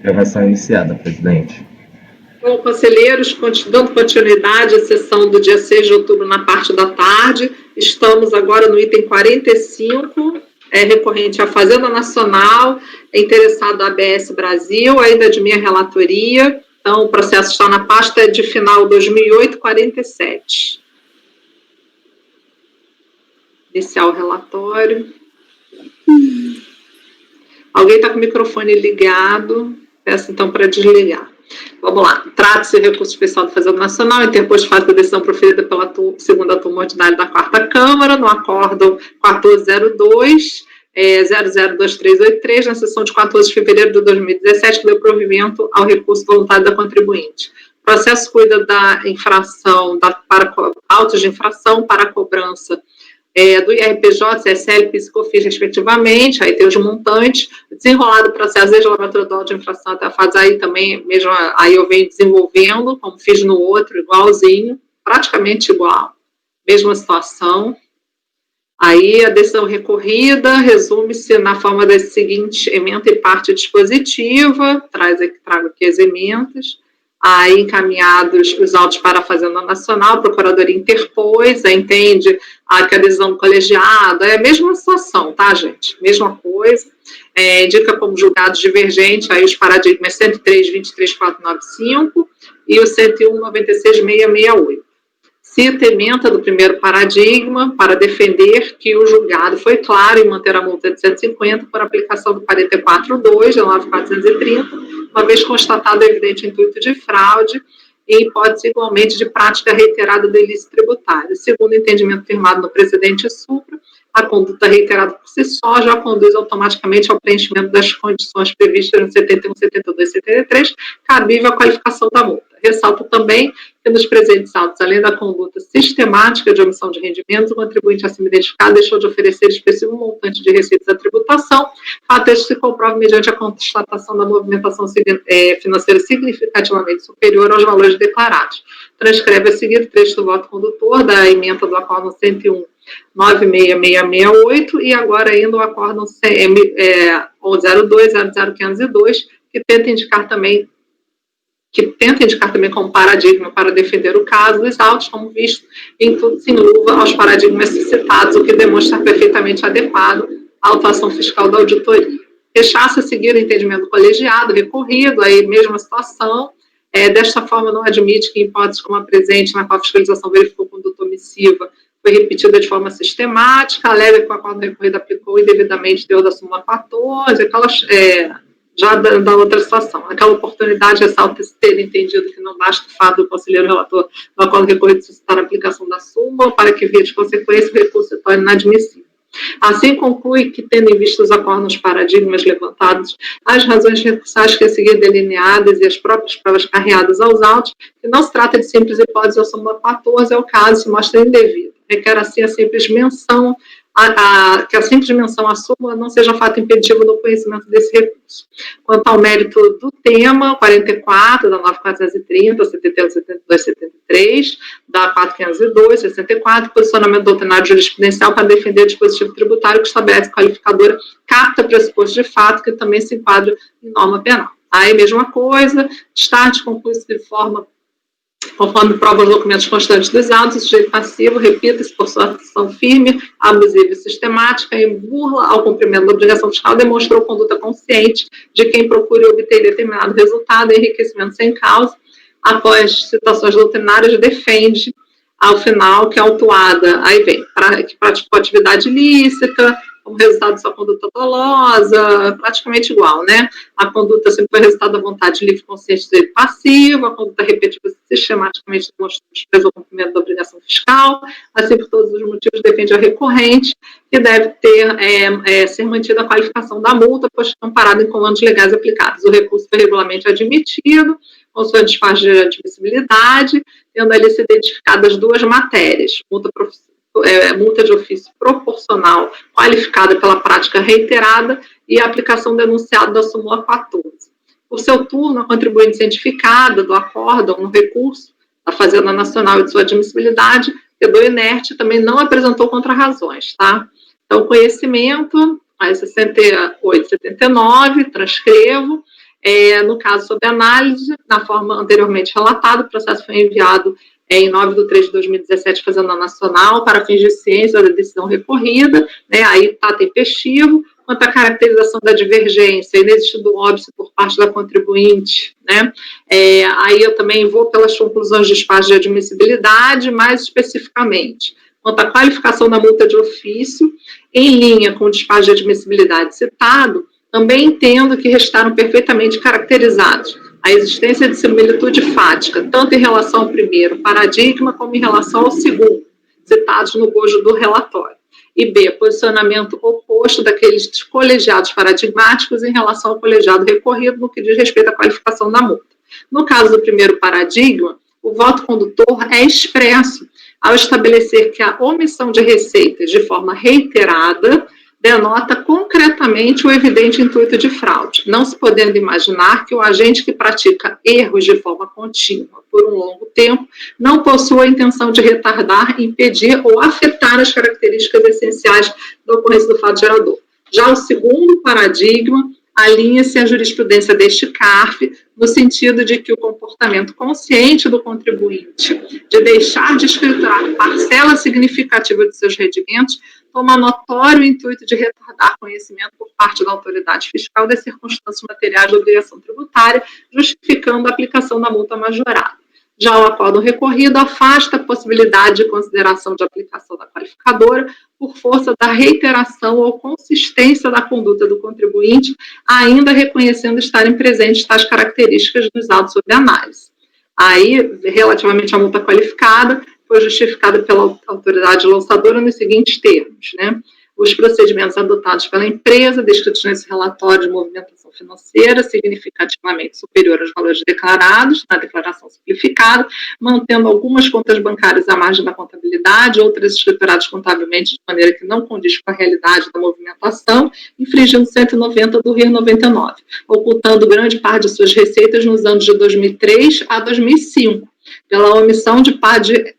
Gravação iniciada, presidente. Bom, conselheiros, dando continuidade à sessão do dia 6 de outubro na parte da tarde, estamos agora no item 45, recorrente à Fazenda Nacional, interessado a ABS Brasil, ainda de minha relatoria, então o processo está na pasta de final 2008-47. Iniciar o relatório. Alguém está com o microfone ligado, peço então para desligar. Vamos lá. Trata-se de recurso especial do Fazenda Nacional, interposto de fato da decisão proferida pela segunda turma ordinária da quarta Câmara, no acórdão 1402, 002383, na sessão de 14 de fevereiro de 2017, que deu provimento ao recurso voluntário da contribuinte. O processo cuida da infração, para autos de infração para a cobrança do IRPJ, CSL, PIS e COFINS, respectivamente, aí tem os montantes, desenrolado o processo desde a lavatura de infração até a fase aí também, mesmo aí eu venho desenvolvendo, como fiz no outro, igualzinho, praticamente igual, mesma situação. Aí a decisão recorrida resume-se na forma da seguinte: ementa e parte dispositiva, trago aqui as emendas. Aí encaminhados os autos para a Fazenda Nacional, a Procuradoria interpôs, entende que a decisão do colegiado é a mesma situação, tá, gente? Mesma coisa. Indica como julgados divergentes aí os paradigmas 103.23.495 e o 101.96.668. Cita ementa do primeiro paradigma para defender que o julgado foi claro em manter a multa de 150 por aplicação do 44.2 de 9.430, uma vez constatado evidente intuito de fraude e hipótese igualmente de prática reiterada do ilícito tributário. Segundo o entendimento firmado no precedente supra, a conduta reiterada por si só já conduz automaticamente ao preenchimento das condições previstas no 71, 72 e 73, cabível à qualificação da multa. Ressalto também que nos presentes autos, além da conduta sistemática de omissão de rendimentos, o contribuinte acima identificado deixou de oferecer expressivo montante de receitas da tributação, fato este se comprova mediante a constatação da movimentação financeira significativamente superior aos valores declarados. Transcreve a seguir o trecho do voto condutor da ementa do acórdão 101. 96668 e agora ainda o acórdão 02.00502, que tenta indicar também como paradigma para defender o caso dos autos, como visto, em tudo se enluva aos paradigmas citados, o que demonstra perfeitamente adequado à atuação fiscal da auditoria. Rechaça seguir o entendimento colegiado, recorrido, aí mesma situação. Desta forma, não admite que, em hipótese como a presente, na qual a fiscalização verificou conduta omissiva, foi repetida de forma sistemática, alega que o acordo recorrido aplicou indevidamente deu da súmula 14, aquelas, já da outra situação. Naquela oportunidade, ressalta-se ter entendido que não basta o fato do conselheiro relator do acordo recorrido suscitar a aplicação da súmula, para que, via de consequência, o recurso se torne inadmissível. Assim, conclui que, tendo em vista os acordos paradigmas levantados, as razões recursais que a seguir delineadas e as próprias provas carreadas aos autos, que não se trata de simples hipótese ou súmula 14, é o caso, se mostra indevido. Requer, assim, a simples menção que a simples menção à súmula não seja fato impeditivo no conhecimento desse recurso. Quanto ao mérito do tema, 44, da 9430, 71, 72, 73, da 4502, 64, posicionamento doutrinário jurisprudencial para defender o dispositivo tributário que estabelece qualificadora capta pressuposto de fato que também se enquadra em norma penal. Aí, mesma coisa, destaque conclui-se de forma conforme prova os documentos constantes dos autos, o sujeito passivo, repita-se por sua ação firme, abusiva e sistemática, em burla ao cumprimento da obrigação fiscal, demonstrou conduta consciente de quem procure obter determinado resultado, enriquecimento sem causa, após citações doutrinárias, defende, ao final, que a autuada, aí vem, que praticou atividade ilícita, como resultado de sua conduta dolosa, praticamente igual, né? A conduta sempre foi resultado da vontade livre, consciente e passiva, a conduta repetitiva sistematicamente demonstrou desprezo ao cumprimento da obrigação fiscal, assim por todos os motivos defende a recorrente, que deve ser mantida a qualificação da multa, pois comparado em comandos legais aplicados. O recurso foi regularmente admitido, com sua despacho de admissibilidade, tendo ali se identificadas duas matérias, multa de ofício proporcional qualificada pela prática reiterada e a aplicação denunciada da súmula 14. Por seu turno, a contribuinte cientificada do acórdão no recurso da Fazenda Nacional e de sua admissibilidade quedou inerte, também não apresentou contrarrazões, tá? Então, conhecimento, aí 68, 79, transcrevo, No caso sob análise, na forma anteriormente relatada, o processo foi enviado em 9/3/2017, Fazenda Nacional, para fins de ciência da decisão recorrida, né, aí está tempestivo. Quanto à caracterização da divergência, inexistindo óbice por parte da contribuinte, né, aí eu também vou pelas conclusões de despacho de admissibilidade, mais especificamente. Quanto à qualificação da multa de ofício, em linha com o despacho de admissibilidade citado, também entendo que restaram perfeitamente caracterizados a existência de similitude fática, tanto em relação ao primeiro paradigma, como em relação ao segundo, citados no bojo do relatório. E B, posicionamento oposto daqueles colegiados paradigmáticos em relação ao colegiado recorrido no que diz respeito à qualificação da multa. No caso do primeiro paradigma, o voto condutor é expresso ao estabelecer que a omissão de receitas de forma reiterada denota concretamente o evidente intuito de fraude, não se podendo imaginar que o agente que pratica erros de forma contínua por um longo tempo não possua a intenção de retardar, impedir ou afetar as características essenciais da ocorrência do fato gerador. Já o segundo paradigma alinha-se à jurisprudência deste CARF, no sentido de que o comportamento consciente do contribuinte de deixar de escriturar parcela significativa de seus rendimentos toma notório intuito de retardar conhecimento por parte da autoridade fiscal das circunstâncias materiais da obrigação tributária, justificando a aplicação da multa majorada. Já o acórdão recorrido afasta a possibilidade de consideração de aplicação da qualificadora por força da reiteração ou consistência da conduta do contribuinte, ainda reconhecendo estarem presentes tais características dos autos sob análise. Aí, relativamente à multa qualificada, foi justificada pela autoridade lançadora nos seguintes termos, né? Os procedimentos adotados pela empresa, descritos nesse relatório de movimentação financeira, significativamente superior aos valores declarados na declaração simplificada, mantendo algumas contas bancárias à margem da contabilidade, outras escrituradas contabilmente de maneira que não condiz com a realidade da movimentação, infringindo 190 do RIR 99, ocultando grande parte de suas receitas nos anos de 2003 a 2005, pela omissão de parte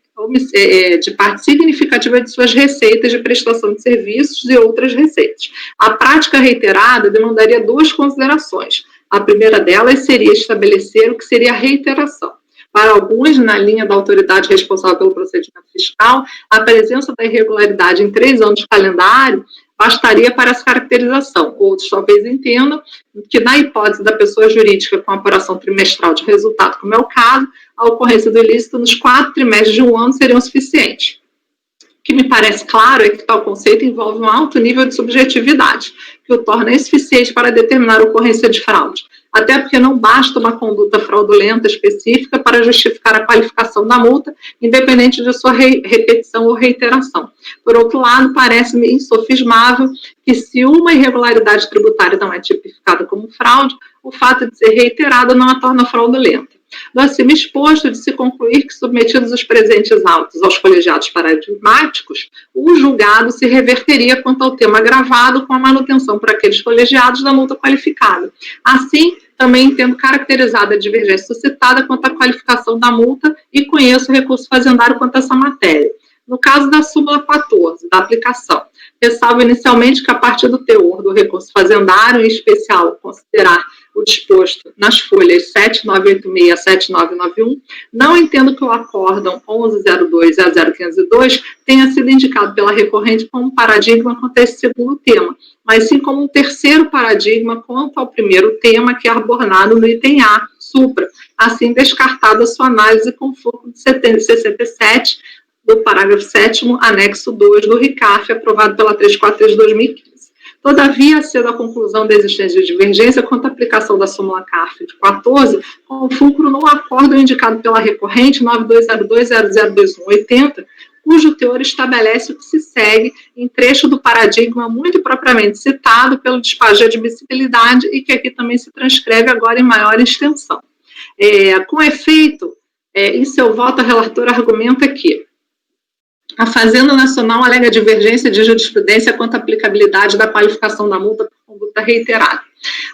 significativa de suas receitas de prestação de serviços e outras receitas. A prática reiterada demandaria duas considerações. A primeira delas seria estabelecer o que seria a reiteração. Para alguns, na linha da autoridade responsável pelo procedimento fiscal, a presença da irregularidade em 3 anos de calendário bastaria para essa caracterização. Outros talvez entendam que, na hipótese da pessoa jurídica com apuração trimestral de resultado, como é o caso, a ocorrência do ilícito nos 4 trimestres de um ano seriam suficientes. O que me parece claro é que tal conceito envolve um alto nível de subjetividade, que o torna insuficiente para determinar a ocorrência de fraude, até porque não basta uma conduta fraudulenta específica para justificar a qualificação da multa, independente de sua repetição ou reiteração. Por outro lado, parece-me insofismável que, se uma irregularidade tributária não é tipificada como fraude, o fato de ser reiterada não a torna fraudulenta. Do acima exposto, de se concluir que, submetidos os presentes autos aos colegiados paradigmáticos, o julgado se reverteria quanto ao tema agravado com a manutenção por aqueles colegiados da multa qualificada. Assim, também entendo caracterizada a divergência suscitada quanto à qualificação da multa e conheço o recurso fazendário quanto a essa matéria. No caso da súmula 14, da aplicação, ressalvo inicialmente que, a partir do teor do recurso fazendário, em especial considerar o disposto nas folhas 7986 a 7991, não entendo que o acórdão 1102 a 0502 tenha sido indicado pela recorrente como paradigma quanto a esse segundo tema, mas sim como um terceiro paradigma quanto ao primeiro tema, que é arbornado no item A, supra, assim descartada sua análise com fluxo de 67 do parágrafo 7º, anexo 2 do RICAF, aprovado pela 343 de 2015. Todavia, cedo a conclusão da existência de divergência quanto à aplicação da súmula CARF de 14, com fulcro no acórdão indicado pela recorrente 9202002180, cujo teor estabelece o que se segue em trecho do paradigma muito propriamente citado pelo despacho de admissibilidade e que aqui também se transcreve agora em maior extensão. Com efeito, em seu voto, a relatora argumenta que a Fazenda Nacional alega divergência de jurisprudência quanto à aplicabilidade da qualificação da multa por conduta reiterada.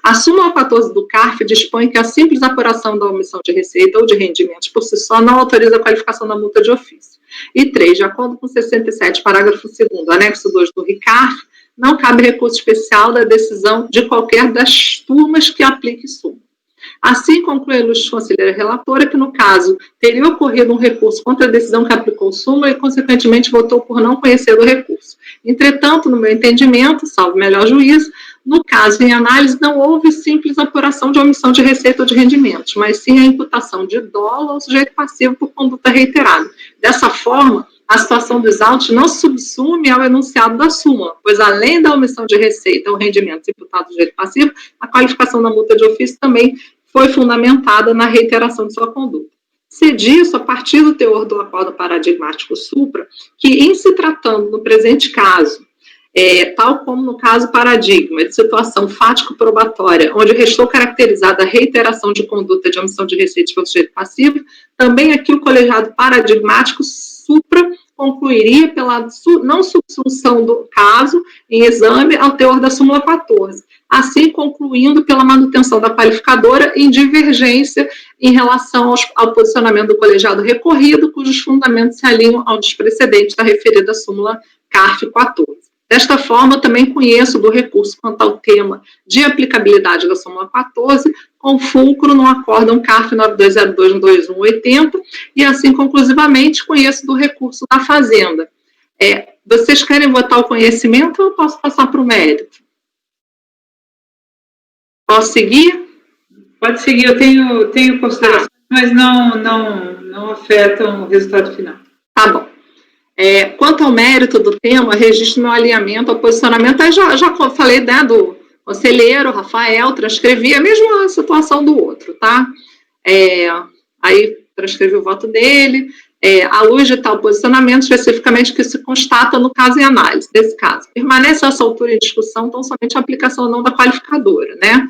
A súmula 14 do CARF dispõe que a simples apuração da omissão de receita ou de rendimentos por si só não autoriza a qualificação da multa de ofício. E 3, de acordo com 67, parágrafo 2º, anexo 2 do RICARF, não cabe recurso especial da decisão de qualquer das turmas que aplique súmula. Assim, conclui a ilustre conselheira relatora que, no caso, teria ocorrido um recurso contra a decisão que aplicou súmula e, consequentemente, votou por não conhecer do recurso. Entretanto, no meu entendimento, salvo melhor juízo, no caso em análise, não houve simples apuração de omissão de receita ou de rendimentos, mas sim a imputação de dolo ao sujeito passivo por conduta reiterada. Dessa forma, a situação dos autos não subsume ao enunciado da súmula, pois além da omissão de receita ou rendimentos imputados ao sujeito passivo, a qualificação da multa de ofício também foi fundamentada na reiteração de sua conduta. Se disso, a partir do teor do acordo paradigmático supra, que em se tratando no presente caso, tal como no caso paradigma de situação fático-probatória, onde restou caracterizada a reiteração de conduta de omissão de receita pelo sujeito passivo, também aqui o colegiado paradigmático supra concluiria pela não subsunção do caso em exame ao teor da súmula 14, assim concluindo pela manutenção da qualificadora em divergência em relação ao posicionamento do colegiado recorrido, cujos fundamentos se alinham ao dos precedentes da referida súmula CARF 14. Desta forma, também conheço do recurso quanto ao tema de aplicabilidade da súmula 14, com fulcro no acórdão CARF 9202-2180, e assim conclusivamente conheço do recurso da Fazenda. Vocês querem votar o conhecimento ou eu posso passar para o mérito? Posso seguir? Pode seguir, eu tenho considerações, mas não afetam o resultado final. Tá bom. Quanto ao mérito do tema, registro meu alinhamento ao posicionamento, aí já falei, né, do conselheiro Rafael, transcrevi a mesma situação do outro, tá? Aí transcrevi o voto dele, à luz de tal posicionamento, especificamente que se constata no caso em análise, desse caso. Permanece a essa altura em discussão tão somente a aplicação ou não da qualificadora, né?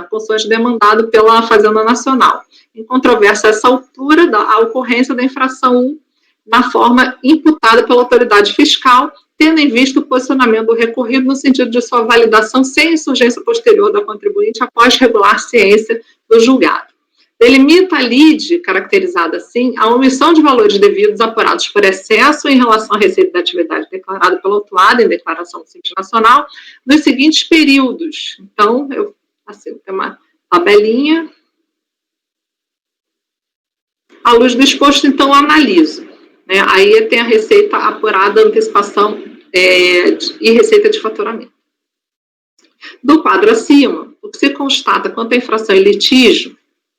Consoante demandado pela Fazenda Nacional. Em controvérsia a essa altura, a ocorrência da infração 1 na forma imputada pela autoridade fiscal, tendo em vista o posicionamento do recorrido no sentido de sua validação sem insurgência posterior da contribuinte após regular ciência do julgado. Delimita a lide, caracterizada assim, a omissão de valores devidos apurados por excesso em relação à receita da atividade declarada pelo autuado em declaração do Simples Nacional nos seguintes períodos. Então, tem uma tabelinha. À luz do exposto, então, eu analiso. Aí tem a receita apurada, antecipação e receita de faturamento. Do quadro acima, o que se constata quanto à infração em litígio,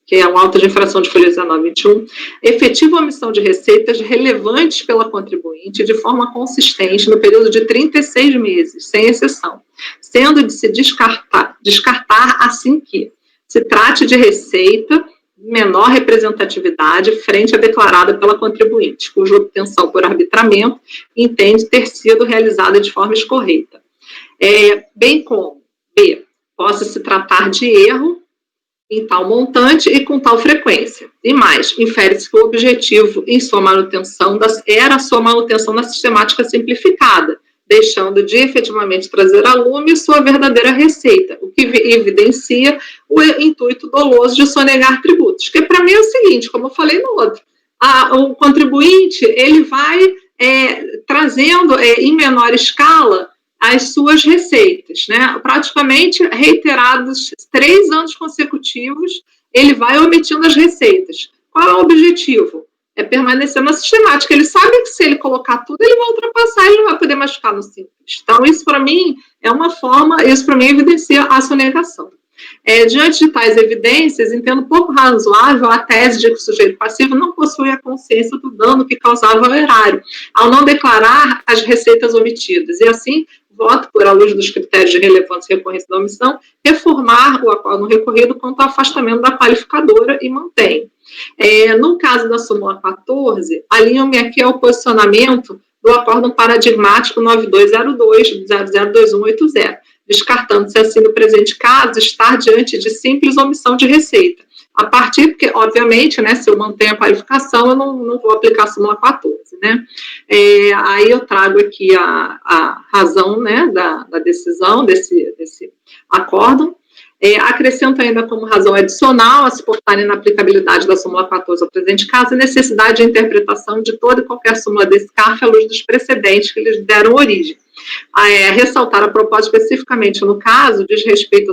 que é um auto de infração de folha 1921, efetiva omissão de receitas relevantes pela contribuinte de forma consistente no período de 36 meses, sem exceção, sendo de se descartar assim que se trate de receita menor representatividade frente à declarada pela contribuinte, cuja obtenção por arbitramento entende ter sido realizada de forma escorreita. Bem como, B, possa se tratar de erro em tal montante e com tal frequência. E mais, infere-se que o objetivo em sua manutenção era a sua manutenção na sistemática simplificada, deixando de efetivamente trazer a lume sua verdadeira receita, o que evidencia o intuito doloso de sonegar tributos. Que para mim é o seguinte, como eu falei no outro, o contribuinte ele vai trazendo em menor escala as suas receitas, né? Praticamente reiterados 3 anos consecutivos, ele vai omitindo as receitas. Qual é o objetivo? É permanecer na sistemática. Ele sabe que se ele colocar tudo, ele vai ultrapassar, ele não vai poder mais ficar no simples. Então, isso para mim é uma forma, isso para mim evidencia a sonegação. Diante de tais evidências, entendo pouco razoável a tese de que o sujeito passivo não possui a consciência do dano que causava ao erário, ao não declarar as receitas omitidas, e assim, voto por, à luz dos critérios de relevância e recorrência da omissão, reformar o acordo recorrido quanto ao afastamento da qualificadora e mantém. No caso da súmula 14, alinho-me aqui ao posicionamento do acórdão paradigmático 9202-002180, descartando-se assim no presente caso estar diante de simples omissão de receita. A partir, porque, obviamente, né, se eu mantenho a qualificação, eu não vou aplicar a súmula 14, né? Aí eu trago aqui a razão, né, da decisão desse acórdão. Acrescento ainda como razão adicional a se portar na aplicabilidade da súmula 14 ao presente caso a necessidade de interpretação de toda e qualquer súmula desse CARF à luz dos precedentes que lhes deram origem. Ressaltar a propósito especificamente no caso, diz respeito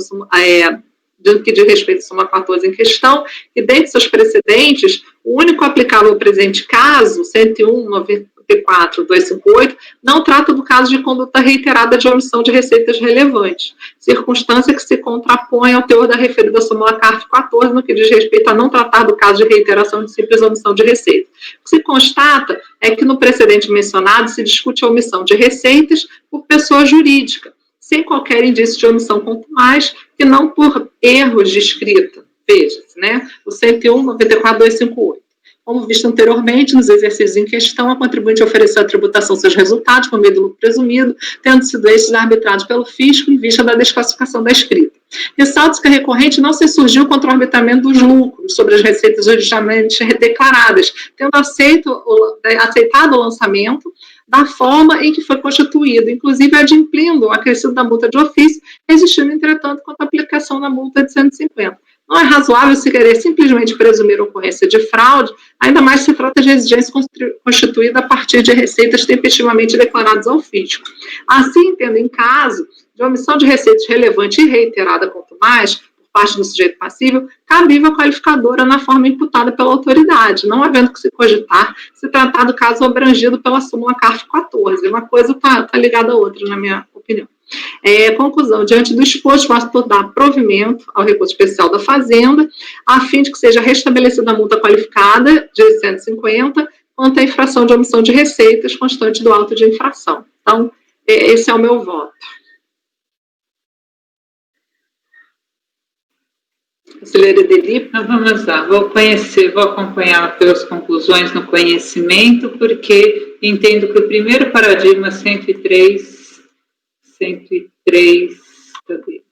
do que diz respeito à súmula 14 em questão, e dentre seus precedentes, o único aplicável ao presente caso, 101.94.258, não trata do caso de conduta reiterada de omissão de receitas relevantes, circunstância que se contrapõe ao teor da referida súmula CARF 14, no que diz respeito a não tratar do caso de reiteração de simples omissão de receita. O que se constata é que no precedente mencionado se discute a omissão de receitas por pessoa jurídica, sem qualquer indício de omissão, quanto mais que não por erros de escrita. Veja-se, né? O 101.94.258. Como visto anteriormente, nos exercícios em questão, a contribuinte ofereceu à tributação seus resultados com meio do lucro presumido, tendo sido estes arbitrados pelo fisco em vista da desclassificação da escrita. Ressalta-se que a recorrente não se surgiu contra o arbitramento dos lucros sobre as receitas originalmente declaradas, tendo aceitado o lançamento da forma em que foi constituído, inclusive adimplindo o acrescido da multa de ofício, existindo, entretanto, quanto à aplicação da multa de 150. Não é razoável se querer simplesmente presumir a ocorrência de fraude, ainda mais se trata de exigência constituída a partir de receitas tempestivamente declaradas ao fisco. Assim, tendo em caso de omissão de receitas relevante e reiterada, quanto mais, por parte do sujeito passível, cabível a qualificadora na forma imputada pela autoridade, não havendo que se cogitar se tratar do caso abrangido pela súmula CARF 14. Uma coisa está ligada à outra, na minha opinião. Conclusão, diante do exposto, posso dar provimento ao recurso especial da Fazenda, a fim de que seja restabelecida a multa qualificada de 150, quanto à infração de omissão de receitas constante do auto de infração. Então, esse é o meu voto. Conselheira Edeli. Então, vamos lá, vou acompanhar pelas conclusões no conhecimento, porque entendo que o primeiro paradigma 103, cadê?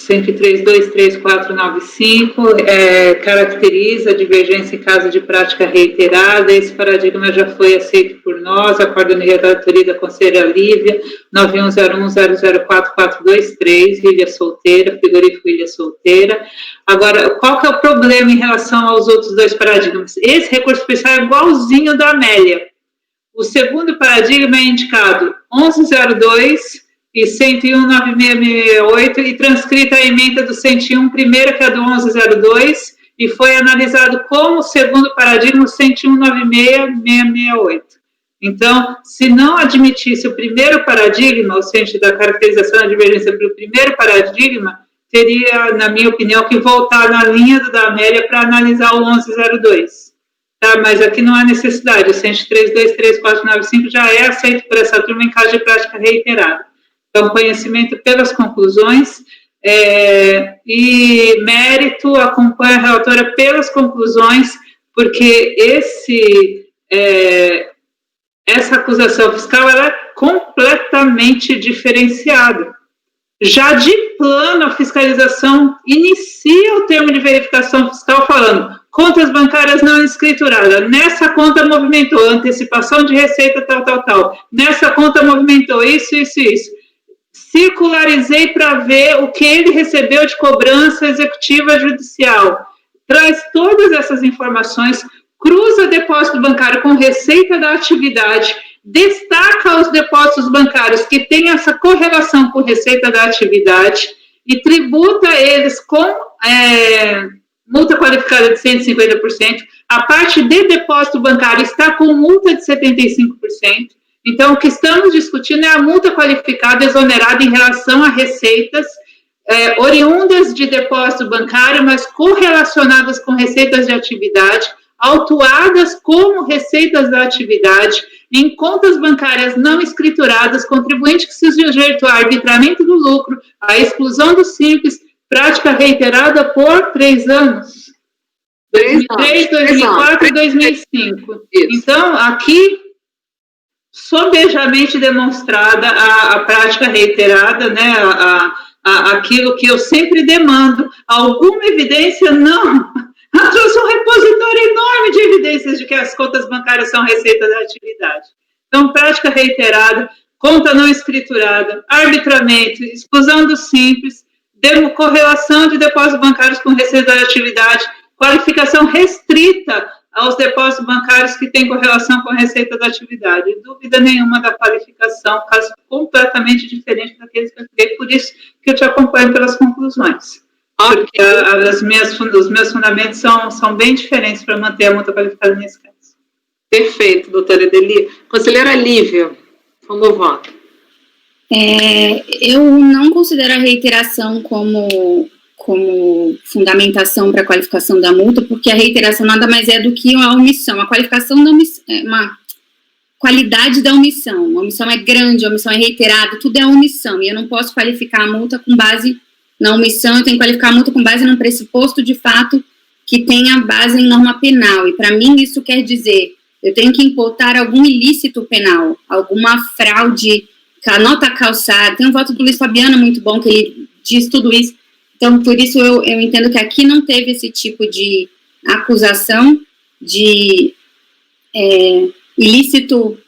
103.23495 caracteriza a divergência em caso de prática reiterada. Esse paradigma já foi aceito por nós, a coordenadoria da autoria da conselheira Lívia, 9101004423, Ilha Solteira, frigorífico Ilha Solteira. Agora, qual que é o problema em relação aos outros dois paradigmas? Esse recurso especial é igualzinho da Amélia. O segundo paradigma é indicado 1102 e 101.9668, e transcrita a emenda do 101, primeira, que é a do 1102, e foi analisado como segundo paradigma 101.9668. Então, se não admitisse o primeiro paradigma, ou seja, da caracterização da divergência pelo primeiro paradigma, teria, na minha opinião, que voltar na linha da Amélia para analisar o 1102. Tá? Mas aqui não há necessidade, o 103.23495 já é aceito por essa turma em caso de prática reiterada. Então, conhecimento pelas conclusões e mérito, acompanha a relatora pelas conclusões, porque essa acusação fiscal ela é completamente diferenciada. Já de plano, a fiscalização inicia o termo de verificação fiscal falando contas bancárias não escrituradas. Nessa conta movimentou antecipação de receita, tal. Nessa conta movimentou isso. Circularizei para ver o que ele recebeu de cobrança executiva judicial. Traz todas essas informações, cruza depósito bancário com receita da atividade, destaca os depósitos bancários que têm essa correlação com receita da atividade e tributa eles com multa qualificada de 150%. A parte de depósito bancário está com multa de 75%. Então, o que estamos discutindo é a multa qualificada exonerada em relação a receitas oriundas de depósito bancário, mas correlacionadas com receitas de atividade, autuadas como receitas da atividade, em contas bancárias não escrituradas, contribuinte que se sujeitou ao arbitramento do lucro, à exclusão do simples, prática reiterada por 3 anos. 2003, 2004 e 2005. Então, aqui, sobejamente demonstrada a prática reiterada, né, aquilo que eu sempre demando, alguma evidência não. Ela trouxe um repositório enorme de evidências de que as contas bancárias são receita da atividade. Então, prática reiterada, conta não escriturada, arbitramento, exclusão do simples, correlação de depósitos bancários com receita da atividade, qualificação restrita aos depósitos bancários que têm correlação com a receita da atividade. Dúvida nenhuma da qualificação, caso completamente diferente daqueles que eu criei, por isso que eu te acompanho pelas conclusões. Porque os meus fundamentos são bem diferentes para manter a multa qualificada nesse caso. Perfeito, doutora Edeli. Conselheira Lívia, como voto? Eu não considero a reiteração como fundamentação para a qualificação da multa, porque a reiteração nada mais é do que a omissão. A qualificação da omissão é uma qualidade da omissão. A omissão é grande, a omissão é reiterada, tudo é omissão. E eu não posso qualificar a multa com base na omissão, eu tenho que qualificar a multa com base num pressuposto de fato que tenha base em norma penal. E para mim isso quer dizer, eu tenho que imputar algum ilícito penal, alguma fraude, nota calçada. Tem um voto do Luiz Fabiano muito bom, que ele diz tudo isso. Então, por isso eu entendo que aqui não teve esse tipo de acusação de ilícito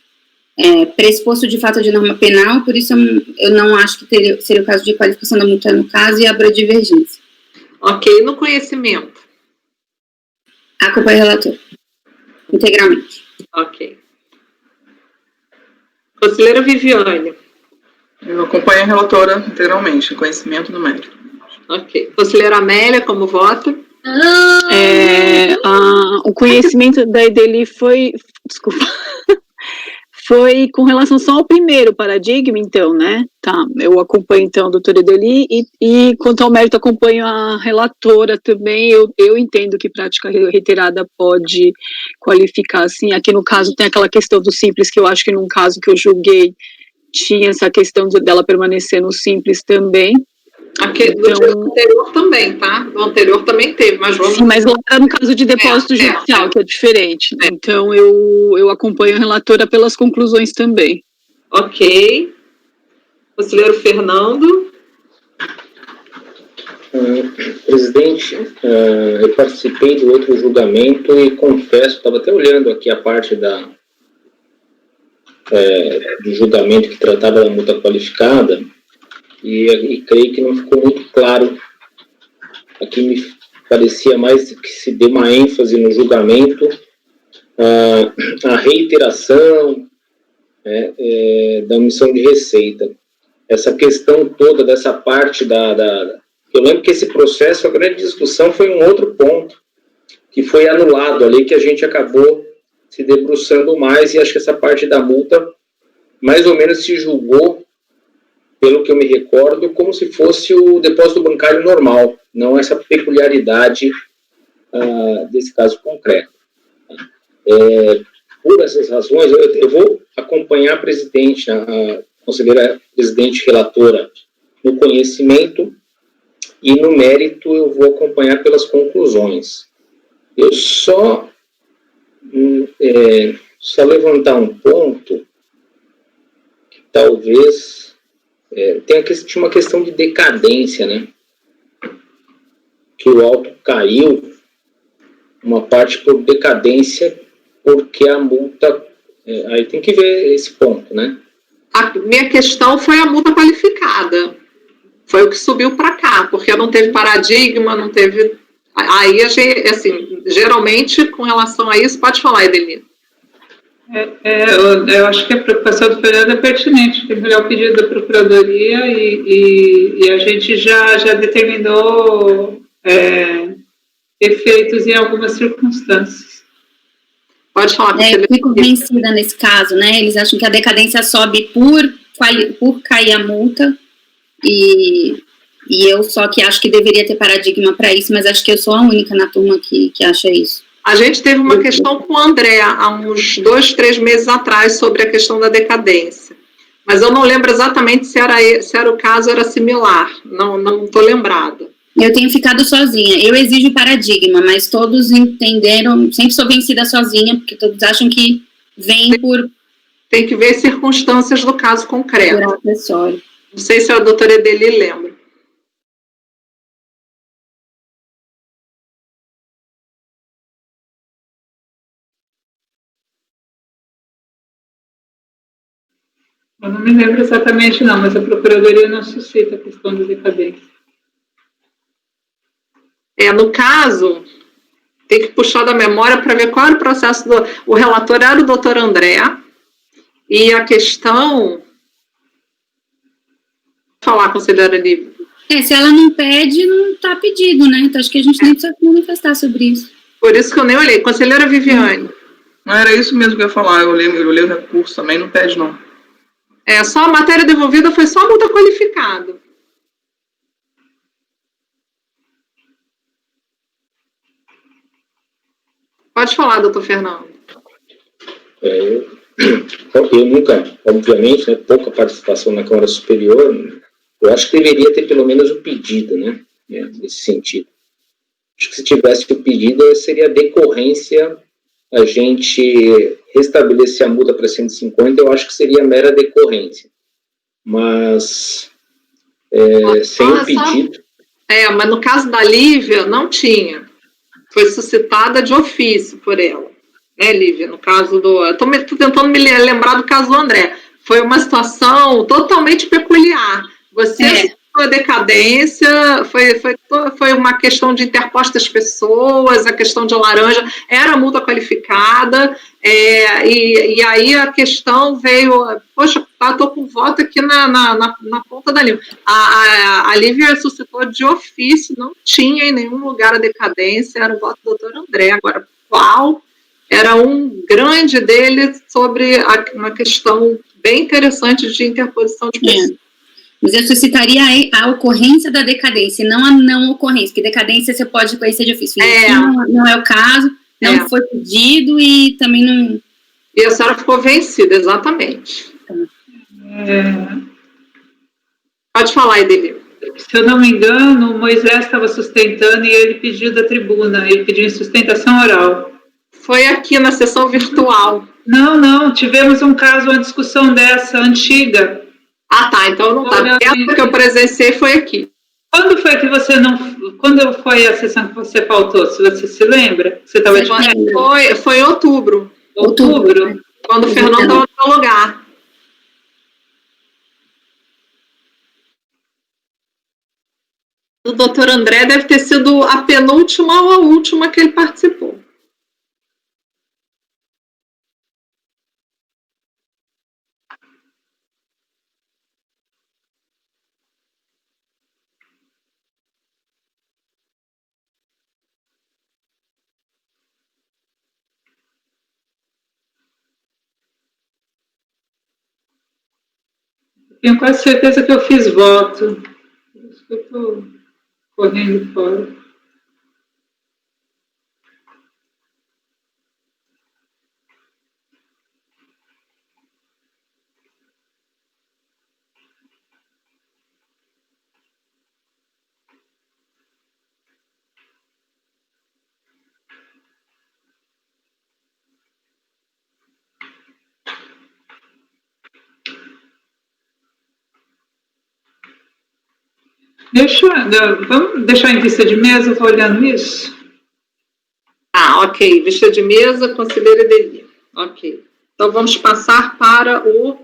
pressuposto de fato de norma penal, por isso eu não acho que seria o caso de qualificação da multa no caso e abro divergência. Ok, no conhecimento? Acompanho o relator, integralmente. Ok. Conselheira Viviane? Eu acompanho a relatora integralmente, conhecimento do mérito. Ok. Conselheira Amélia, como voto? O conhecimento da Edeli foi com relação só ao primeiro paradigma, então, né? Tá, eu acompanho, então, a doutora Edeli, e quanto ao mérito, acompanho a relatora também. Eu entendo que prática reiterada pode qualificar, assim. Aqui, no caso, tem aquela questão do simples, que eu acho que num caso que eu julguei, tinha essa questão dela permanecer no simples também. Aqui, no anterior também, tá? No anterior também teve, mas vamos... Sim, mas lá era no caso de depósito judicial, que é diferente. Então, eu acompanho a relatora pelas conclusões também. Ok. Conselheiro Fernando? Presidente, eu participei do outro julgamento e confesso, estava até olhando aqui a parte do julgamento que tratava da multa qualificada, e creio que não ficou muito claro. Aqui me parecia mais que se deu uma ênfase no julgamento, a reiteração da omissão de receita. Essa questão toda dessa parte eu lembro que esse processo, a grande discussão foi um outro ponto, que foi anulado ali, que a gente acabou se debruçando mais, e acho que essa parte da multa, mais ou menos se julgou, pelo que eu me recordo, como se fosse o depósito bancário normal, não essa peculiaridade desse caso concreto. Por essas razões, eu vou acompanhar a presidente, a conselheira presidente relatora, no conhecimento, e no mérito eu vou acompanhar pelas conclusões. Eu só levantar um ponto que talvez tinha uma questão de decadência, né? Que o auto caiu uma parte por decadência, porque a multa... aí tem que ver esse ponto, né? A minha questão foi a multa qualificada. Foi o que subiu para cá, porque não teve paradigma, não teve... Aí, assim, geralmente, com relação a isso, pode falar, Edeli. Eu acho que a preocupação do Fernando é pertinente, tem que olhar o pedido da Procuradoria e a gente já determinou efeitos em algumas circunstâncias. Pode falar. Eu fui convencida nesse caso, né? Eles acham que a decadência sobe por cair a multa, e eu só que acho que deveria ter paradigma para isso, mas acho que eu sou a única na turma que acha isso. A gente teve uma questão com o André, há uns 2, 3 meses atrás, sobre a questão da decadência. Mas eu não lembro exatamente se era o caso, era similar. Não estou lembrada. Eu tenho ficado sozinha. Eu exijo paradigma, mas todos entenderam, sempre sou vencida sozinha, porque todos acham que vem por... Tem que ver circunstâncias do caso concreto. Por acessório. Não sei se a doutora Edeli lembra. Eu não me lembro exatamente, não, mas a Procuradoria não suscita a questão da decadência. No caso, Tem que puxar da memória para ver qual era o processo o relator era o doutor André, e a questão... Vou falar, conselheira Lívia. Se ela não pede, não está pedido, né? Então acho que a gente nem precisa manifestar sobre isso. Por isso que eu nem olhei. Conselheira Viviane. Não era isso mesmo que eu ia falar, eu olhei o recurso também, não pede não. Só a matéria devolvida foi só multa qualificada. Pode falar, doutor Fernando. Eu nunca, obviamente, né, pouca participação na Câmara Superior, eu acho que deveria ter pelo menos o pedido, né, nesse sentido. Acho que se tivesse o pedido, seria a decorrência, a gente restabelecer a multa para 150, eu acho que seria mera decorrência. Mas, sem o pedido... Mas no caso da Lívia, não tinha. Foi suscitada de ofício por ela, né, Lívia? No caso do... Estou tentando me lembrar do caso do André. Foi uma situação totalmente peculiar. Você a decadência, foi uma questão de interpostas pessoas, a questão de laranja, era multa qualificada, e aí a questão veio, poxa, estou com voto aqui na ponta da língua. A Lívia suscitou de ofício, não tinha em nenhum lugar a decadência, era o voto do doutor André. Agora, qual era um grande dele sobre uma questão bem interessante de interposição de pessoas. Mas eu suscitaria a ocorrência da decadência, não a não ocorrência, porque decadência você pode conhecer de ofício. Não é o caso, não foi pedido e também não... E a senhora ficou vencida, exatamente. Pode falar, Edelio. Se eu não me engano, o Moisés estava sustentando e ele pediu da tribuna, ele pediu em sustentação oral. Foi aqui na sessão virtual. Não, tivemos um caso, uma discussão dessa, antiga. Tá, então não tá. Essa que eu presenciei foi aqui. Quando foi que você não... Quando foi a sessão que você faltou? Se você se lembra? Você estava de férias? Foi em outubro. Outubro? Quando o Fernando estava no lugar. O doutor André deve ter sido a penúltima ou a última que ele participou. Tenho quase certeza que eu fiz voto. Acho que eu estou correndo fora. Vamos deixar em vista de mesa, vou olhando isso? Ok. Vista de mesa, conselheira Edelio. Ok. Então, vamos passar para o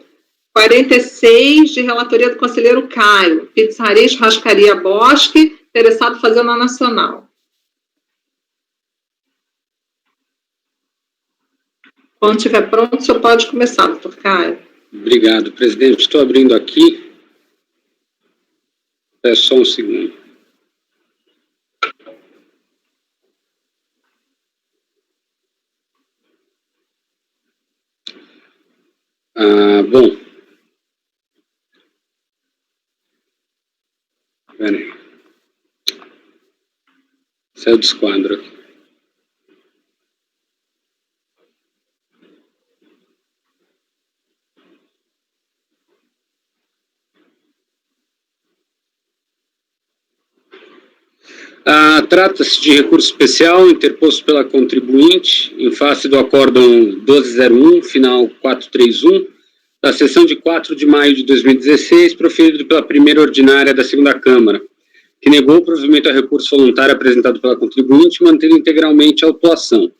46 de relatoria do conselheiro Caio. Pizzaria Churrascaria Bosque, interessado Fazenda Nacional. Quando estiver pronto, o senhor pode começar, doutor Caio. Obrigado, presidente. Estou abrindo aqui. É só um segundo. Bom. Espera aí. Saiu do esquadro aqui. Trata-se de recurso especial interposto pela contribuinte em face do acórdão 1201, final 431, da sessão de 4 de maio de 2016, proferido pela primeira ordinária da segunda Câmara, que negou o provimento a recurso voluntário apresentado pela contribuinte, mantendo integralmente a autuação.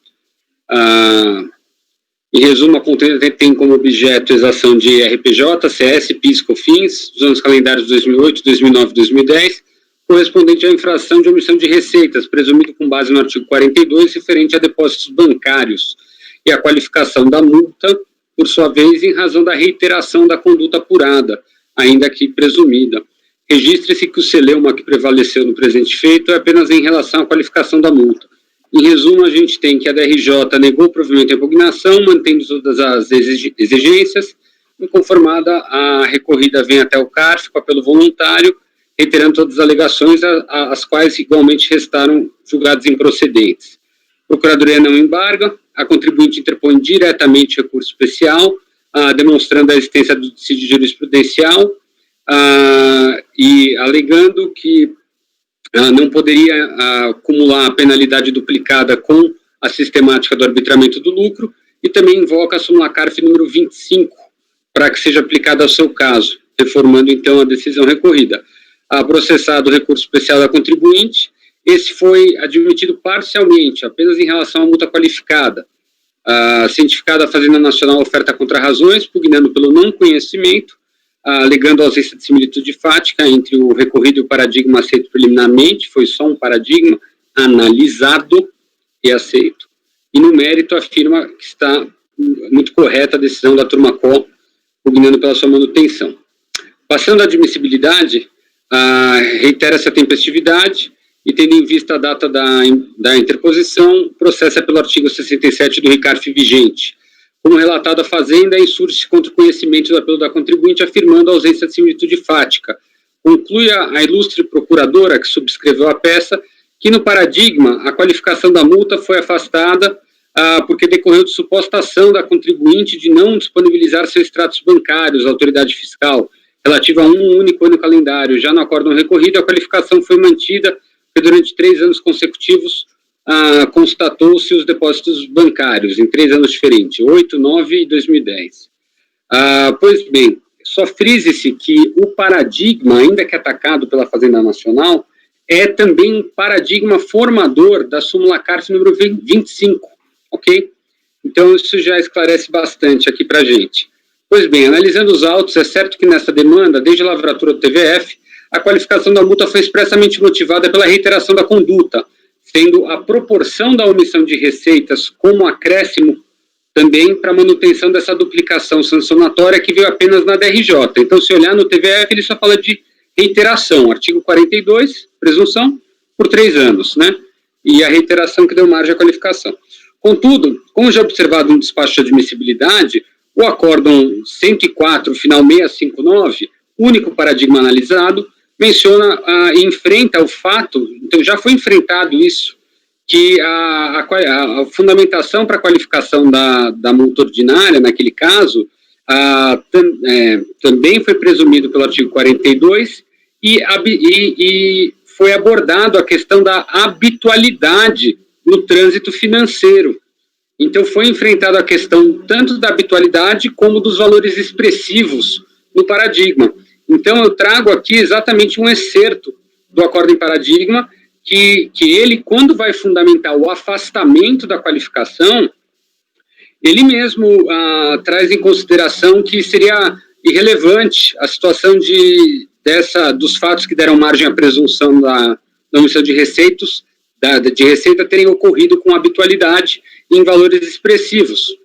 Em resumo, a contenda tem como objeto a exação de RPJ, CS, PIS, COFINS, dos anos calendários 2008, 2009 e 2010, correspondente à infração de omissão de receitas, presumido com base no artigo 42, referente a depósitos bancários, e a qualificação da multa, por sua vez, em razão da reiteração da conduta apurada, ainda que presumida. Registre-se que o celeuma que prevaleceu no presente feito é apenas em relação à qualificação da multa. Em resumo, a gente tem que a DRJ negou o provimento à impugnação, mantendo todas as exigências. Inconformada, a recorrida vem até o CARF com apelo voluntário, reiterando todas as alegações, as quais igualmente restaram julgadas improcedentes. A Procuradoria não embarga, a contribuinte interpõe diretamente recurso especial, demonstrando a existência do dissídio jurisprudencial e alegando que não poderia acumular a penalidade duplicada com a sistemática do arbitramento do lucro, e também invoca a súmula CARF número 25, para que seja aplicada ao seu caso, reformando então a decisão recorrida. Processado o recurso especial da contribuinte, esse foi admitido parcialmente, apenas em relação à multa qualificada. Cientificada a Fazenda Nacional oferta contra razões, pugnando pelo não conhecimento, alegando a ausência de similitude fática entre o recorrido e o paradigma aceito preliminarmente, foi só um paradigma analisado e aceito, e no mérito afirma que está muito correta a decisão da turma COL, pugnando pela sua manutenção. Passando à admissibilidade, reitera-se a tempestividade e, tendo em vista a data da interposição, processa pelo artigo 67 do RICARF vigente. Como relatado à Fazenda, insurge-se contra o conhecimento do apelo da contribuinte, afirmando a ausência de similitude fática. Conclui a ilustre procuradora, que subscreveu a peça, que no paradigma a qualificação da multa foi afastada porque decorreu de suposta ação da contribuinte de não disponibilizar seus extratos bancários à autoridade fiscal, relativa a um único ano calendário. Já no acórdão recorrido, a qualificação foi mantida, porque durante 3 anos consecutivos constatou-se os depósitos bancários, em 3 anos diferentes, 8, 9 e 2010. Pois bem, só frise-se que o paradigma, ainda que atacado pela Fazenda Nacional, é também um paradigma formador da súmula CARF número 25, ok? Então, isso já esclarece bastante aqui para a gente. Pois bem, analisando os autos, é certo que nessa demanda, desde a lavratura do TVF, a qualificação da multa foi expressamente motivada pela reiteração da conduta, sendo a proporção da omissão de receitas como acréscimo também para manutenção dessa duplicação sancionatória que veio apenas na DRJ. Então, se olhar no TVF, ele só fala de reiteração, artigo 42, presunção, por 3 anos, né? E a reiteração que deu margem à qualificação. Contudo, como já observado no despacho de admissibilidade, o acórdão 104, final 659, único paradigma analisado, menciona e enfrenta o fato, então já foi enfrentado isso, que a fundamentação para a qualificação da multa ordinária, naquele caso, também foi presumido pelo artigo 42 e foi abordado a questão da habitualidade no trânsito financeiro. Então, foi enfrentada a questão tanto da habitualidade como dos valores expressivos no paradigma. Então, eu trago aqui exatamente um excerto do acordo em paradigma, que ele, quando vai fundamentar o afastamento da qualificação, ele mesmo traz em consideração que seria irrelevante a situação dos fatos que deram margem à presunção da omissão de receita terem ocorrido com habitualidade em valores expressivos.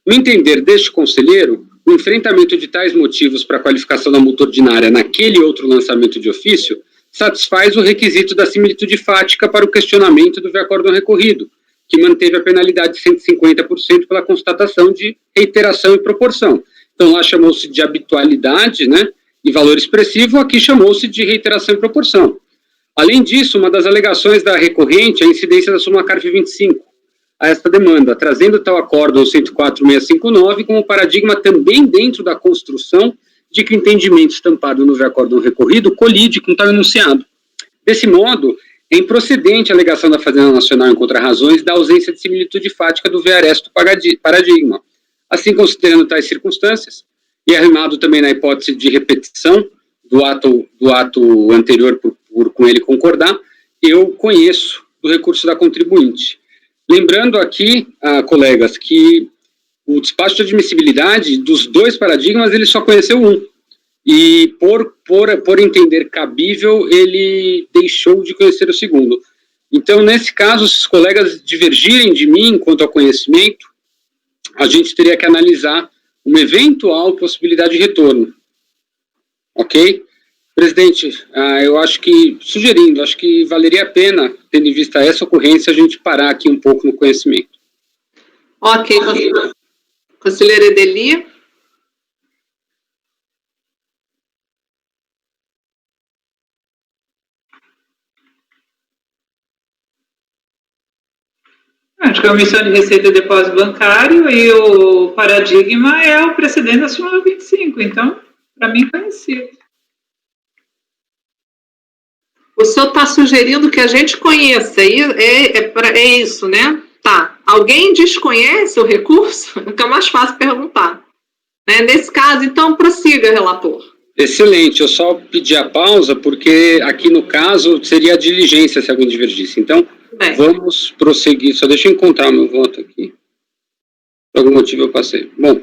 No entender deste conselheiro, o enfrentamento de tais motivos para a qualificação da multa ordinária naquele outro lançamento de ofício satisfaz o requisito da similitude fática para o questionamento do acórdão recorrido, que manteve a penalidade de 150% pela constatação de reiteração e proporção. Então, lá chamou-se de habitualidade, né, e valor expressivo, aqui chamou-se de reiteração e proporção. Além disso, uma das alegações da recorrente é a incidência da súmula CARF 25 a esta demanda, trazendo tal acórdão 104.659 como paradigma também dentro da construção de que o entendimento estampado no acórdão recorrido colide com tal enunciado. Desse modo, é improcedente a alegação da Fazenda Nacional em contrarrazões da ausência de similitude fática do vearesto paradigma. Assim, considerando tais circunstâncias, e arrimado também na hipótese de repetição do ato anterior por com ele concordar, eu conheço do recurso da contribuinte. Lembrando aqui, colegas, que o despacho de admissibilidade dos 2 paradigmas, ele só conheceu um. e por entender cabível, ele deixou de conhecer o segundo. Então, nesse caso, se os colegas divergirem de mim quanto ao conhecimento, a gente teria que analisar uma eventual possibilidade de retorno. Ok? Presidente, eu acho que, acho que valeria a pena, tendo em vista essa ocorrência, a gente parar aqui um pouco no conhecimento. Ok, conselheira Edeli. Acho que a omissão de receita e depósito bancário e o paradigma é o precedente da súmula 25, então, para mim, conhecido. O senhor está sugerindo que a gente conheça, é isso, né? Tá. Alguém desconhece o recurso? Fica mais fácil perguntar. Né? Nesse caso, então, prossiga, relator. Excelente, eu só pedi a pausa porque aqui no caso seria a diligência se alguém divergisse. Então, vamos prosseguir. Só deixa eu encontrar meu voto aqui. Por algum motivo eu passei. Bom,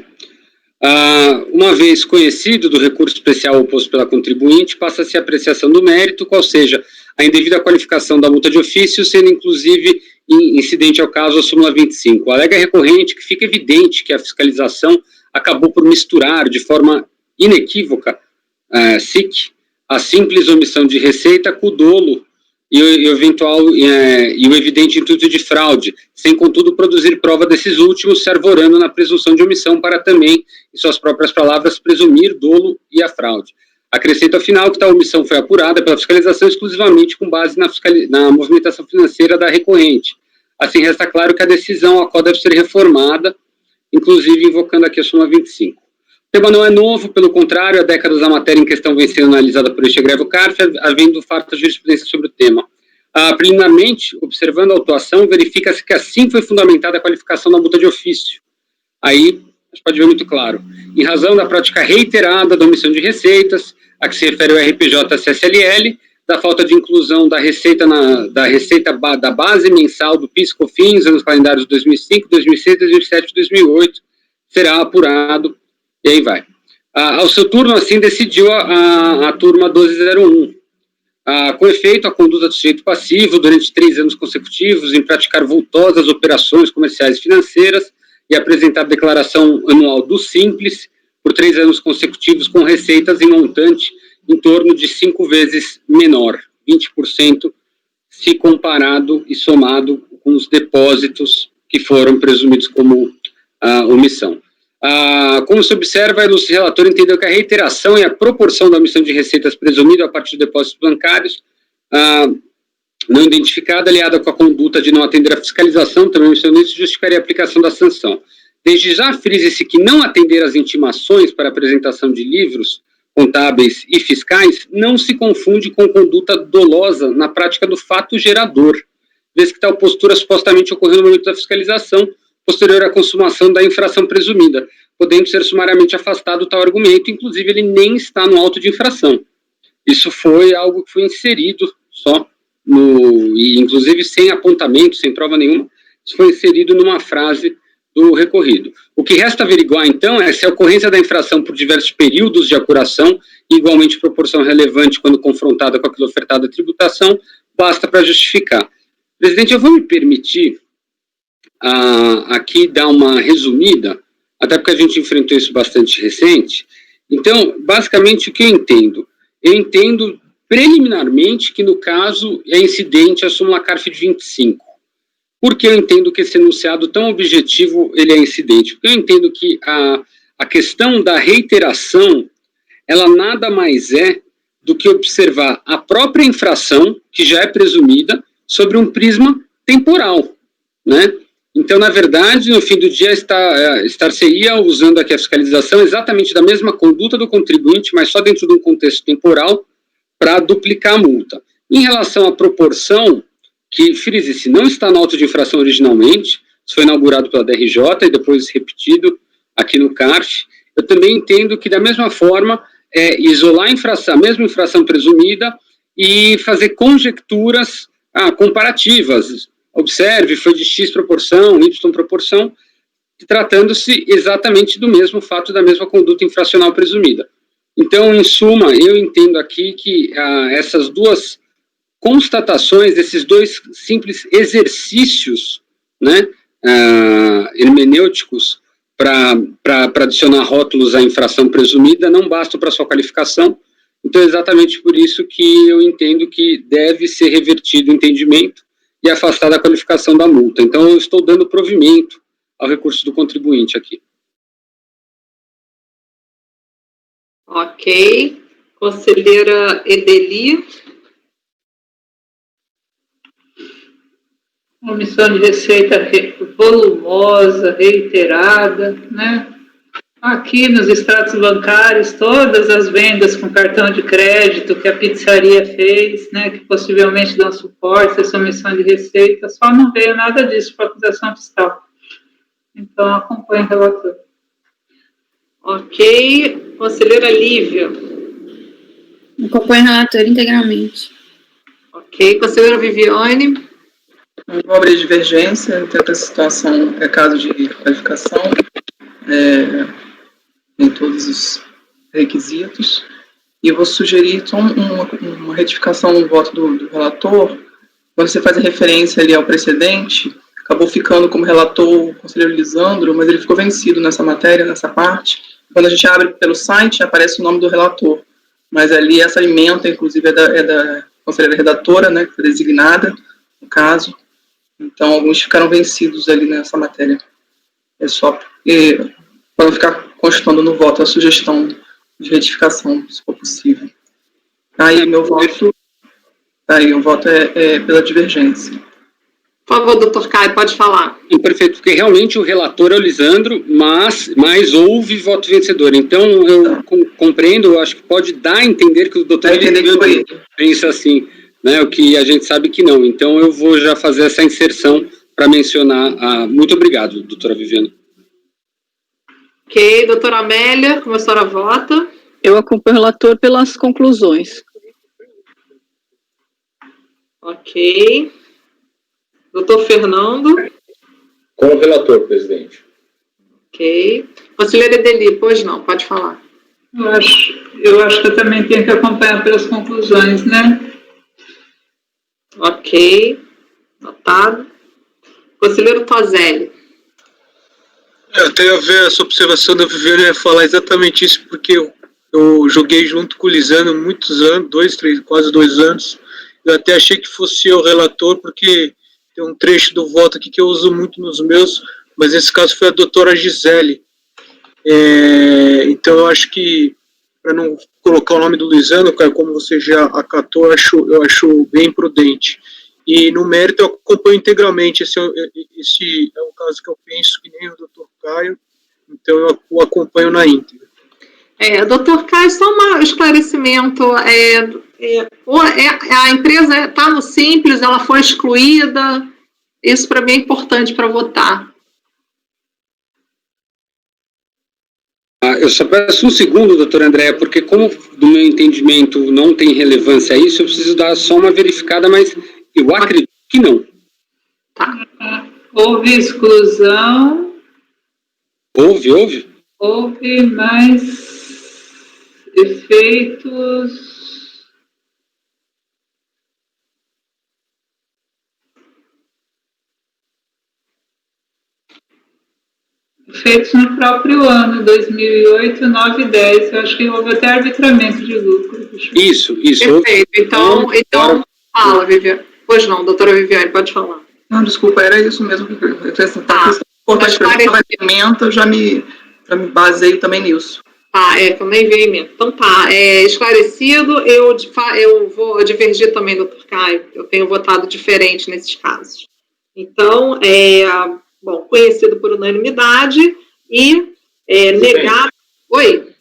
uma vez conhecido do recurso especial oposto pela contribuinte, passa-se a apreciação do mérito, qual seja a indevida qualificação da multa de ofício, sendo inclusive incidente ao caso a súmula 25. Alega recorrente que fica evidente que a fiscalização acabou por misturar de forma inequívoca SIC, a simples omissão de receita com o dolo e o evidente intuito de fraude, sem contudo produzir prova desses últimos, se arvorando na presunção de omissão para também, em suas próprias palavras, presumir dolo e a fraude. Acrescento, afinal, que tal omissão foi apurada pela fiscalização exclusivamente com base na movimentação financeira da recorrente. Assim, resta claro que a decisão a qual deve ser reformada, inclusive invocando aqui a súmula 25. O tema não é novo, pelo contrário, há décadas a matéria em questão vem sendo analisada por este egrégio CARF, havendo farta jurisprudência sobre o tema. Preliminarmente, observando a autuação, verifica-se que assim foi fundamentada a qualificação da multa de ofício. Aí, a gente pode ver muito claro. Em razão da prática reiterada da omissão de receitas, a que se refere o RPJ-CSLL, da falta de inclusão da receita da base mensal do PIS/COFINS nos calendários de 2005, 2006, 2007 e 2008, será apurado. E aí vai. Ao seu turno, assim, decidiu a turma 1201. Com efeito, a conduta do sujeito passivo, durante 3 anos consecutivos, em praticar vultosas operações comerciais e financeiras e apresentar declaração anual do Simples, por 3 anos consecutivos, com receitas em montante em torno de 5 vezes menor, 20%, se comparado e somado com os depósitos que foram presumidos como omissão. Como se observa, o ilustre relator entendeu que a reiteração e a proporção da omissão de receitas presumida a partir de depósitos bancários não identificada, aliada com a conduta de não atender à fiscalização, também mencionou isso, justificaria a aplicação da sanção. Desde já frise-se que não atender às intimações para apresentação de livros contábeis e fiscais não se confunde com conduta dolosa na prática do fato gerador, vez que tal postura supostamente ocorreu no momento da fiscalização, posterior à consumação da infração presumida, podendo ser sumariamente afastado tal argumento, inclusive ele nem está no auto de infração. Isso foi algo que foi inserido só, e inclusive sem apontamento, sem prova nenhuma, isso foi inserido numa frase do recorrido. O que resta averiguar, então, é se a ocorrência da infração por diversos períodos de apuração, igualmente proporção relevante quando confrontada com aquilo ofertado à tributação, basta para justificar. Presidente, eu vou me permitir aqui dar uma resumida, até porque a gente enfrentou isso bastante recente. Então, basicamente, o que eu entendo? Eu entendo preliminarmente que, no caso, é incidente a súmula CARF de 25. Por que eu entendo que esse enunciado tão objetivo ele é incidente? Porque eu entendo que a questão da reiteração, ela nada mais é do que observar a própria infração, que já é presumida, sobre um prisma temporal, né? Então, na verdade, no fim do dia, estar-se-ia usando aqui a fiscalização exatamente da mesma conduta do contribuinte, mas só dentro de um contexto temporal, para duplicar a multa. Em relação à proporção, que, frise-se, não está no auto de infração originalmente, isso foi inaugurado pela DRJ e depois repetido aqui no CARF, eu também entendo que, da mesma forma, isolar a mesma infração presumida e fazer conjecturas comparativas. Observe, foi de X proporção, Y proporção, tratando-se exatamente do mesmo fato, da mesma conduta infracional presumida. Então, em suma, eu entendo aqui que essas duas constatações, esses dois simples exercícios, né, hermenêuticos, para adicionar rótulos à infração presumida, não bastam para sua qualificação. Então, é exatamente por isso que eu entendo que deve ser revertido o entendimento e afastada a qualificação da multa. Então, eu estou dando provimento ao recurso do contribuinte aqui. Ok. Conselheira Edeli. Omissão de receita volumosa, reiterada, né? Aqui nos extratos bancários, todas as vendas com cartão de crédito que a pizzaria fez, né, que possivelmente dão suporte a essa omissão de receita, só não veio nada disso para a acusação fiscal. Então, acompanhe o relator. Ok. Conselheira Lívia. Acompanho o relator integralmente. Ok. Conselheira Viviane. Não vou abrir divergência, até que a situação é caso de qualificação, em todos os requisitos, e eu vou sugerir só uma retificação no voto do relator. Quando você faz a referência ali ao precedente, acabou ficando como relator o conselheiro Lisandro, mas ele ficou vencido nessa matéria, nessa parte. Quando a gente abre pelo site, aparece o nome do relator, mas ali essa ementa, inclusive, é da conselheira redatora, né, que foi designada, no caso. Então, alguns ficaram vencidos ali nessa matéria. É só para não ficar constando no voto a sugestão de retificação, se for possível. Aí, meu voto, o voto é pela divergência. Por favor, doutor Caio, pode falar. Perfeito, porque realmente o relator é o Lisandro, mas houve voto vencedor. Então, eu compreendo, eu acho que pode dar a entender que o doutor Lisandro pensa assim, né, o que a gente sabe que não. Então, eu vou já fazer essa inserção para mencionar. Muito obrigado, doutora Viviane. Ok, doutora Amélia, como a senhora vota? Eu acompanho o relator pelas conclusões. Ok. Doutor Fernando? Com o relator, presidente. Ok. Conselheira Edeli, pois não, pode falar. Eu acho que eu também tenho que acompanhar pelas conclusões, né? Ok. Notado. Conselheiro Tozelli. Eu tenho a ver essa observação da Viviane, eu ia falar exatamente isso, porque eu joguei junto com o Lisandro muitos anos, quase 2 anos. Eu até achei que fosse eu o relator, porque tem um trecho do voto aqui que eu uso muito nos meus, mas nesse caso foi a doutora Gisele. Então eu acho que, para não colocar o nome do Lisandro, como você já acatou, eu acho bem prudente. E no mérito eu acompanho integralmente, esse é um caso que eu penso que nem o doutor Caio, então eu o acompanho na íntegra. Doutor Caio, só um esclarecimento, a empresa está no Simples, ela foi excluída, isso para mim é importante para votar. Eu só peço um segundo, doutora Andréa, porque como do meu entendimento não tem relevância a isso, eu preciso dar só uma verificada, mas eu acredito que não. Tá. Houve exclusão. Houve? Houve mais efeitos. Feitos no próprio ano, 2008, 9 e 10. Eu acho que houve até arbitramento de lucro. Isso. Perfeito. Então fala, Viviane. Pois não, doutora Viviane, pode falar. Não, desculpa, era isso mesmo. Eu já me baseio também nisso. Também vi a emenda. Então esclarecido, eu vou divergir também, doutor Caio. Eu tenho votado diferente nesses casos. Então, conhecido por unanimidade e negado... Oi?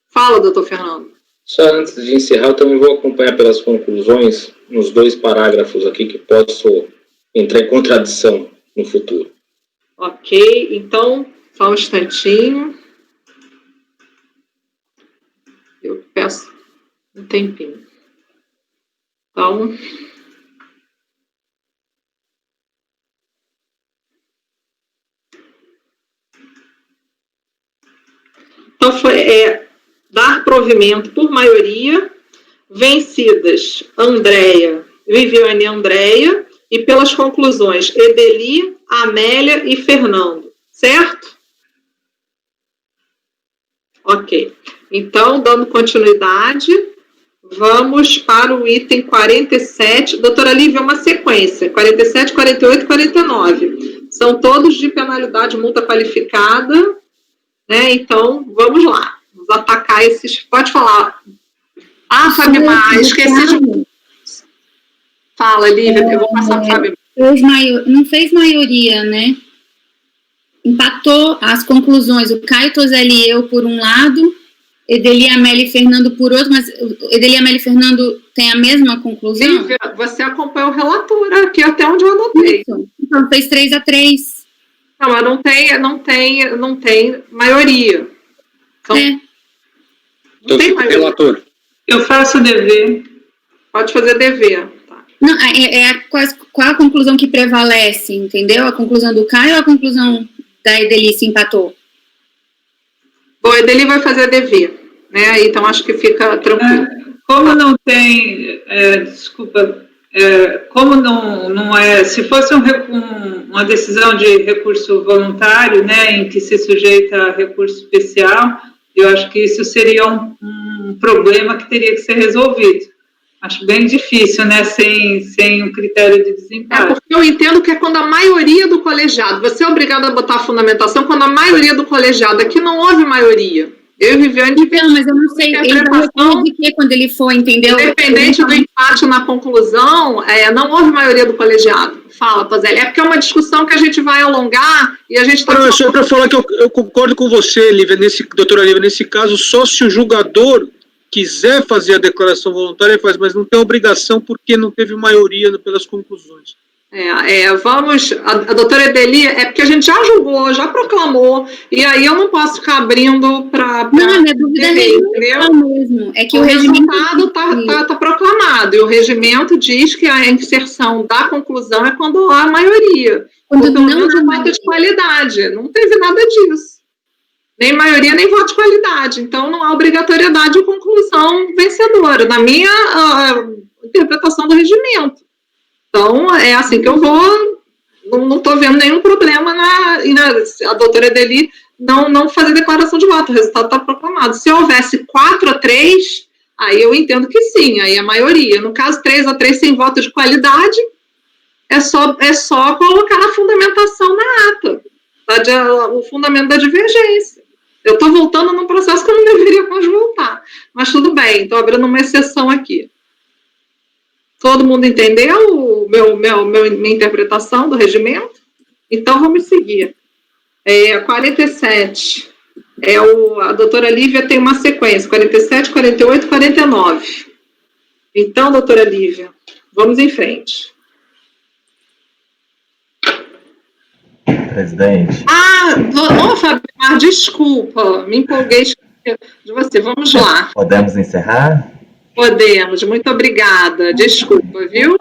Fala, doutor Fernando. Só antes de encerrar, eu também vou acompanhar pelas conclusões nos 2 parágrafos aqui que posso entrar em contradição no futuro. Ok, então, só um instantinho. Eu peço um tempinho. Então... Então, dar provimento por maioria, vencidas Andréia, Viviane e Andréia, e pelas conclusões Edeli, Amélia e Fernando, certo? Ok. Então, dando continuidade, vamos para o item 47. Doutora Lívia, uma sequência, 47, 48 e 49. São todos de penalidade multa qualificada, né? Então, vamos lá. Vamos atacar esses... Pode falar. Ah, Fabimar, esqueci de... Fala, Lívia, que eu vou passar para Fabimar. Não fez maioria, né? Empatou as conclusões. O Caio Tozelli e eu por um lado, Edeli, Amélia e Fernando por outro, mas Edeli, Amélia e Fernando têm a mesma conclusão? Lívia, você acompanhou o relator aqui até onde eu anotei. Isso. Então, fez 3-3. Não, mas não tem maioria. Então, não tem maioria. Relator. Eu faço dever. Pode fazer dever. Tá. Não, qual a conclusão que prevalece, entendeu? A conclusão do Caio ou a conclusão da Edeli se empatou? Bom, a Edeli vai fazer dever, né? Então, acho que fica tranquilo. Como não tem, como não é, se fosse uma decisão de recurso voluntário, né, em que se sujeita a recurso especial, eu acho que isso seria um problema que teria que ser resolvido. Acho bem difícil, né, sem um critério de desempate. Porque eu entendo que é quando a maioria do colegiado, você é obrigado a botar a fundamentação quando a maioria do colegiado, aqui não houve maioria. Eu e Viviane... Não, mas eu não sei, ele vai de que quando ele for, entendeu? Independente do empate na conclusão, não houve maioria do colegiado. Fala, Tozelli. É porque é uma discussão que a gente vai alongar e a gente está... Não, é só para falar que eu concordo com você, Lívia, doutora Lívia, nesse caso, só se o julgador quiser fazer a declaração voluntária, ele faz, mas não tem obrigação porque não teve maioria pelas conclusões. Vamos, a doutora Edeli, é porque a gente já julgou, já proclamou, e aí eu não posso ficar abrindo para... Não, minha dúvida é mesmo, é que o resultado está proclamado, e o regimento diz que a inserção da conclusão é quando há maioria, quando não há voto de qualidade, não teve nada disso. Nem maioria, nem voto de qualidade, então não há obrigatoriedade de conclusão vencedora, na minha interpretação do regimento. Então, é assim que eu vou, não estou vendo nenhum problema a doutora Edeli não fazer declaração de voto, o resultado está proclamado. Se houvesse 4-3, aí eu entendo que sim, aí é a maioria. No caso, 3-3 sem voto de qualidade, é só colocar na fundamentação na ata, o fundamento da divergência. Eu estou voltando num processo que eu não deveria mais voltar, mas tudo bem, estou abrindo uma exceção aqui. Todo mundo entendeu minha interpretação do regimento? Então, vamos seguir. 47. A doutora Lívia tem uma sequência, 47, 48 e 49. Então, doutora Lívia, vamos em frente. Presidente. Fabio, desculpa, me empolguei de você. Vamos lá. Podemos encerrar? Podemos, muito obrigada. Desculpa, viu?